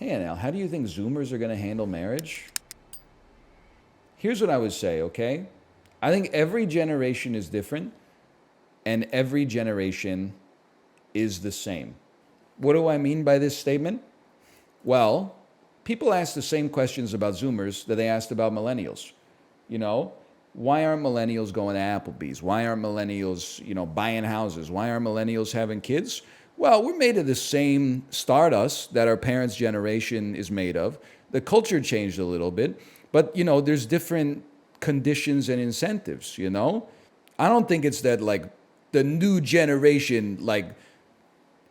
Hey, Anel, how do you think Zoomers are going to handle marriage? Here's what I would say, okay? I think every generation is different and every generation is the same. What do I mean by this statement? Well, people ask the same questions about Zoomers that they asked about millennials. You know, why aren't millennials going to Applebee's? Why aren't millennials, buying houses? Why aren't millennials having kids? Well, we're made of the same stardust that our parents' generation is made of. The culture changed a little bit, but there's different conditions and incentives. I don't think it's that like the new generation like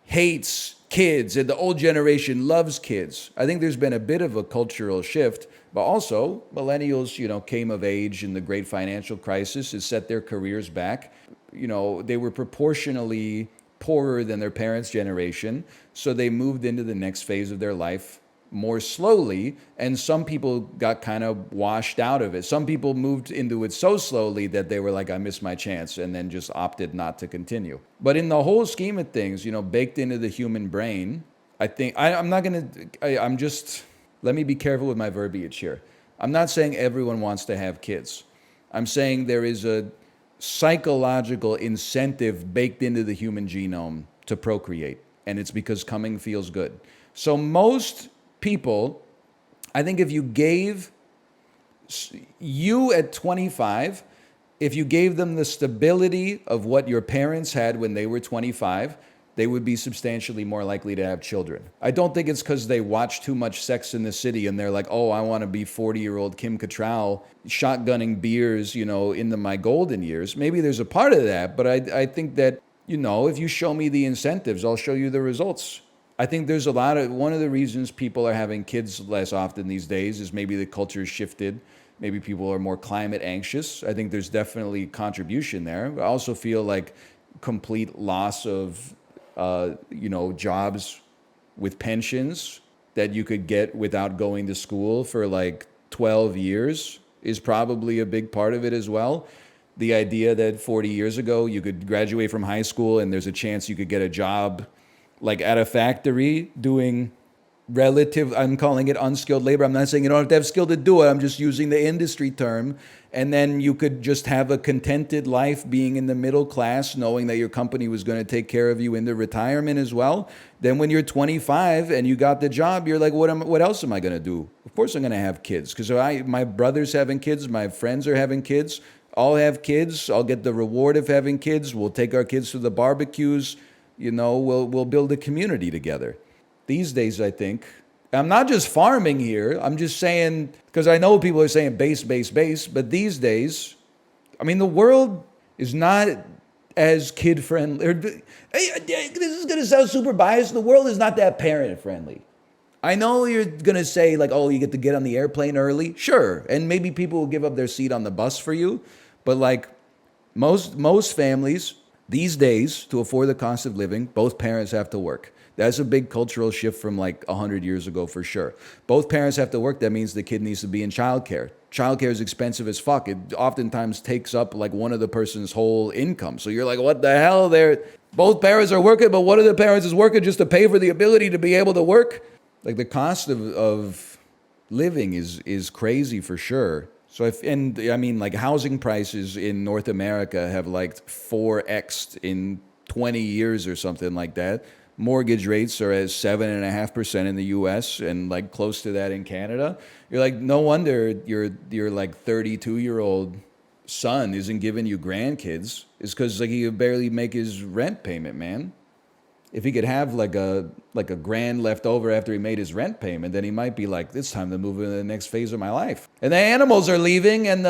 hates kids and the old generation loves kids. I think there's been a bit of a cultural shift, but also millennials, came of age in the great financial crisis. It set their careers back. They were proportionally poorer than their parents' generation, so they moved into the next phase of their life more slowly, and some people got kind of washed out of it. Some people moved into it so slowly that they were like, I missed my chance, and then just opted not to continue. But in the whole scheme of things, baked into the human brain, I think, I'm not gonna, I'm just, let me be careful with my verbiage here. I'm not saying everyone wants to have kids. I'm saying there is a psychological incentive baked into the human genome to procreate, and it's because coming feels good. So most people, I think if you gave you at 25, if you gave them the stability of what your parents had when they were 25, they would be substantially more likely to have children. I don't think it's because they watch too much Sex in the City and they're like, oh, I want to be 40-year-old Kim Cattrall shotgunning beers, into my golden years. Maybe there's a part of that, but I think that, if you show me the incentives, I'll show you the results. I think there's one of the reasons people are having kids less often these days is maybe the culture's shifted. Maybe people are more climate anxious. I think there's definitely contribution there. I also feel like complete loss of jobs with pensions that you could get without going to school for like 12 years is probably a big part of it as well. The idea that 40 years ago you could graduate from high school and there's a chance you could get a job like at a factory doing I'm calling it unskilled labor. I'm not saying you don't have to have skill to do it. I'm just using the industry term. And then you could just have a contented life being in the middle class, knowing that your company was going to take care of you into retirement as well. Then when you're 25 and you got the job, you're like, what else am I going to do? Of course I'm going to have kids because my brother's having kids. My friends are having kids. I'll have kids. I'll get the reward of having kids. We'll take our kids to the barbecues. We'll build a community together. These days, I think, I'm not just farming here. I'm just saying, because I know people are saying base, but these days, I mean, the world is not as kid friendly. This is going to sound super biased. The world is not that parent friendly. I know you're going to say like, oh, you get to get on the airplane early. Sure. And maybe people will give up their seat on the bus for you. But like most families these days, to afford the cost of living, both parents have to work. That's a big cultural shift from like 100 years ago for sure. Both parents have to work. That means the kid needs to be in childcare. Childcare is expensive as fuck. It oftentimes takes up like one of the person's whole income. So you're like, what the hell? Both parents are working, but one of the parents is working just to pay for the ability to be able to work. Like the cost of living is crazy for sure. So like housing prices in North America have like 4x'd in 20 years or something like that. Mortgage rates are at 7.5% in the U.S. and like close to that in Canada. You're like, no wonder your like 32-year-old son isn't giving you grandkids. It's because like he could barely make his rent payment, man. If he could have like a grand left over after he made his rent payment, then he might be like, it's time to move into the next phase of my life. And the animals are leaving, and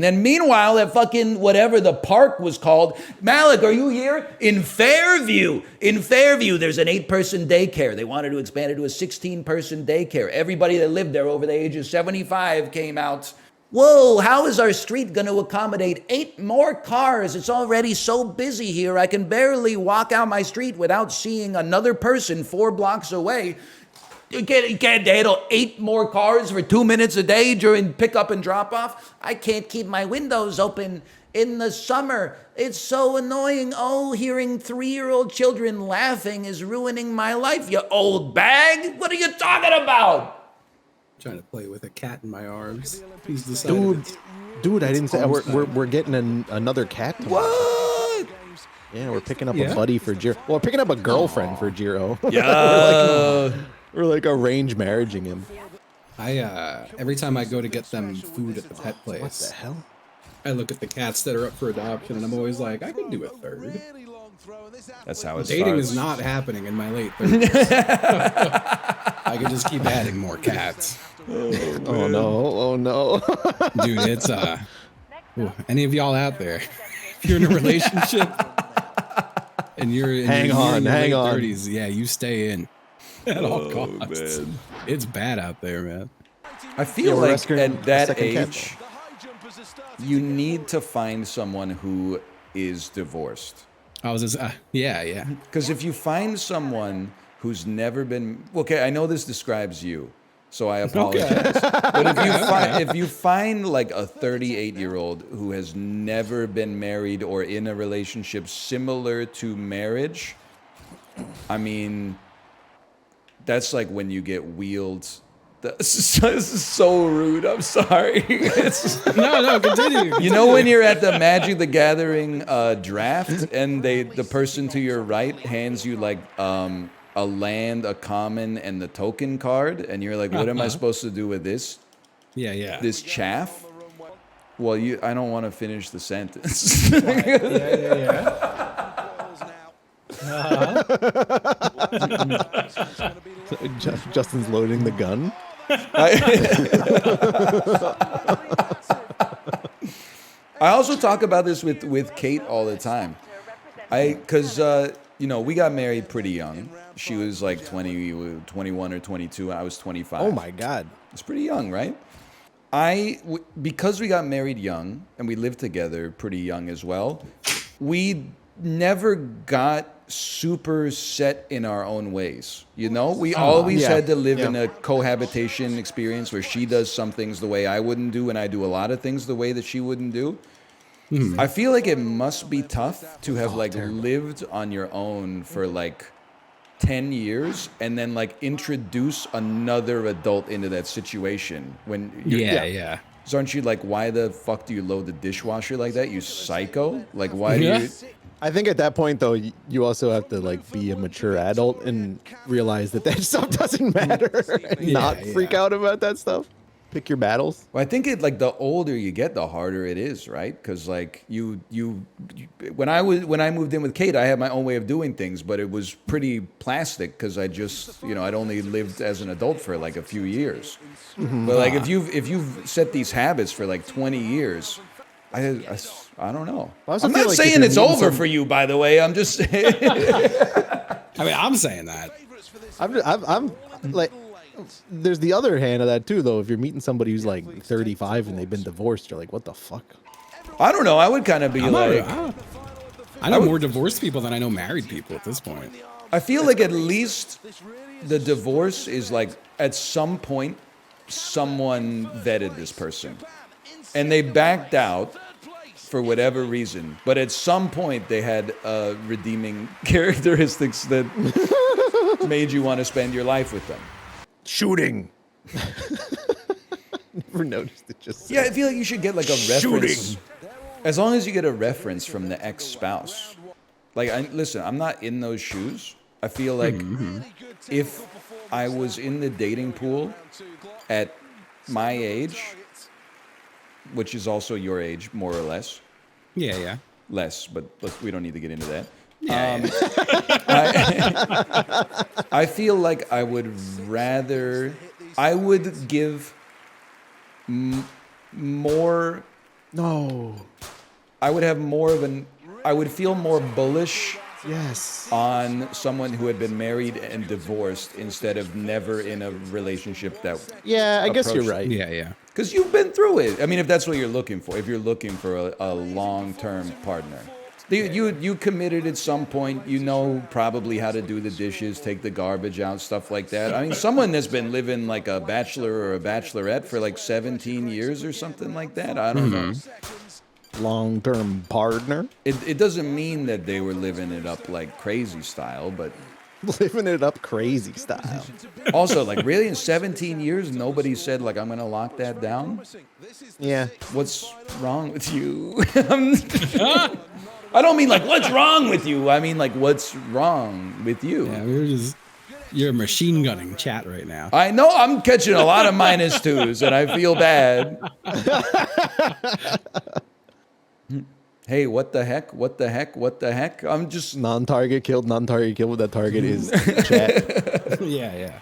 then meanwhile, at fucking whatever the park was called, Malik, are you here? In Fairview, there's an 8-person daycare. They wanted to expand it to a 16-person daycare. Everybody that lived there over the age of 75 came out. Whoa, how is our street going to accommodate 8 more cars? It's already so busy here. I can barely walk out my street without seeing another person 4 blocks away. You can't handle 8 more cars for 2 minutes a day during pickup and drop off. I can't keep my windows open in the summer. It's so annoying. Oh, hearing 3-year-old children laughing is ruining my life, you old bag. What are you talking about? Trying to play with a cat in my arms. He's decided. Dude, I didn't say we're getting another cat tomorrow. What? Yeah, we're picking up a buddy for Jiro. Well, we're picking up a girlfriend for Jiro. Yeah. we're like arranged marrying him. Every time I go to get them food at the pet place, What the hell? I look at the cats that are up for adoption, and I'm always like, I could do a third. That's how it Dating starts. is not happening in my late 30s. I could just keep adding more cats. Oh no. Dude, it's any of y'all out there, if you're in a relationship and you're in hang your on. 30s, yeah, you stay in at all costs. Man. It's bad out there, man. I feel like at that second cat, age, you need to find someone who is divorced. I was just, yeah. Because if you find someone who's never been, okay, I know this describes you, so I apologize. But if you find like a 38-year-old who has never been married or in a relationship similar to marriage, I mean, that's like when you get wheeled. This is so rude. I'm sorry. No, continue. You know when you're at the Magic the Gathering draft and the person to your right hands you like a land, a common, and the token card, and you're like, what am I supposed to do with this? Yeah. This chaff? Well, I don't want to finish the sentence. Justin's loading the gun. I also talk about this with Kate all the time. Because we got married pretty young. She was like 21 or 22, and I was 25. Oh my God. It's pretty young, right? Because we got married young and we lived together pretty young as well, we never got super set in our own ways. We always had to live in a cohabitation experience where she does some things the way I wouldn't do, and I do a lot of things the way that she wouldn't do. I feel like it must be tough to have lived on your own for like 10 years and then like introduce another adult into that situation when Yeah. So aren't you like, why the fuck do you load the dishwasher like that, you psycho? Like, why do you? I think at that point though, you also have to like be a mature adult and realize that stuff doesn't matter and not freak out about that stuff. Pick your battles. Well, I think the older you get, the harder it is, right? Because like when I moved in with Kate, I had my own way of doing things, but it was pretty plastic because I just I'd only lived as an adult for like a few years. But like if you've set these habits for like 20 years, I don't know. I'm not saying it's over for you, by the way. I'm just saying. I mean, I'm saying that. I'm like. There's the other hand of that too, though. If you're meeting somebody who's like 35 and they've been divorced, you're like, what the fuck? I don't know. I would kind of be I know more divorced people than I know married people at this point. I feel like at least the divorce is like at some point someone vetted this person and they backed out for whatever reason, but at some point they had redeeming characteristics that made you want to spend your life with them. Shooting. Never noticed it. Just I feel like you should get like a reference. As long as you get a reference from the ex-spouse. Like, listen, I'm not in those shoes. I feel like if I was in the dating pool at my age, which is also your age, more or less. Yeah. Less, but we don't need to get into that. Yeah. I feel like I would give more. No. I would feel more bullish. Yes. On someone who had been married and divorced instead of never in a relationship that. Yeah, I guess you're right. Yeah. Because you've been through it. I mean, if that's what you're looking for, if you're looking for a long-term partner. You committed at some point, probably how to do the dishes, take the garbage out, stuff like that. I mean, someone that's been living like a bachelor or a bachelorette for like 17 years or something like that. I don't know. long-term partner. It doesn't mean that they were living it up like crazy style, but Living it up crazy style. also, like, really, in 17 years, nobody said, like, I'm going to lock that down? Yeah. What's wrong with you? I don't mean, like, what's wrong with you? I mean, like, what's wrong with you? Yeah, you're machine gunning chat right now. I know I'm catching a lot of -2s, and I feel bad. Hey, what the heck? What the heck? What the heck? I'm just... Non-target killed. Non-target killed. That target is chat. Yeah.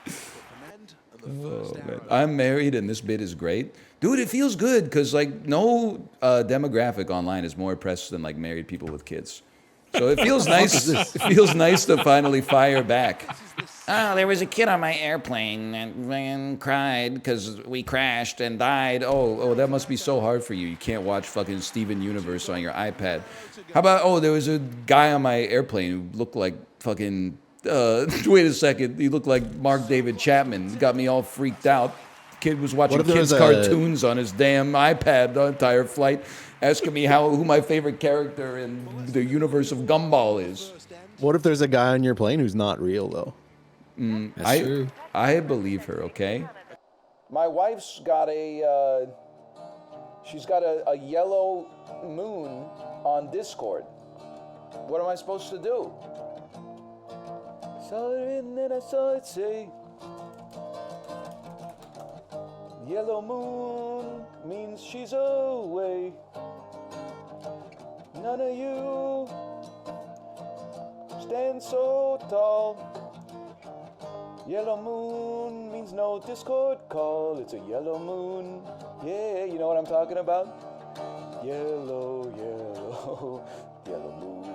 Oh, man. I'm married, and this bit is great. Dude, it feels good, because, like, no demographic online is more oppressed than, like, married people with kids. So it feels nice. It feels nice to finally fire back. Oh, there was a kid on my airplane and cried because we crashed and died. Oh, that must be so hard for you. You can't watch fucking Steven Universe on your iPad. How about, there was a guy on my airplane who looked like fucking, wait a second, he looked like Mark David Chapman. Got me all freaked out. Kid was watching kids' cartoons on his damn iPad the entire flight, asking me who my favorite character in the universe of Gumball is. What if there's a guy on your plane who's not real, though? That's true. I believe her, okay? My wife's got she's got a yellow moon on Discord. What am I supposed to do? Saw it and then I saw it say, yellow moon means she's away. None of you stand so tall. Yellow moon means no Discord call. It's a yellow moon. Yeah, you know what I'm talking about? Yellow, yellow, yellow moon.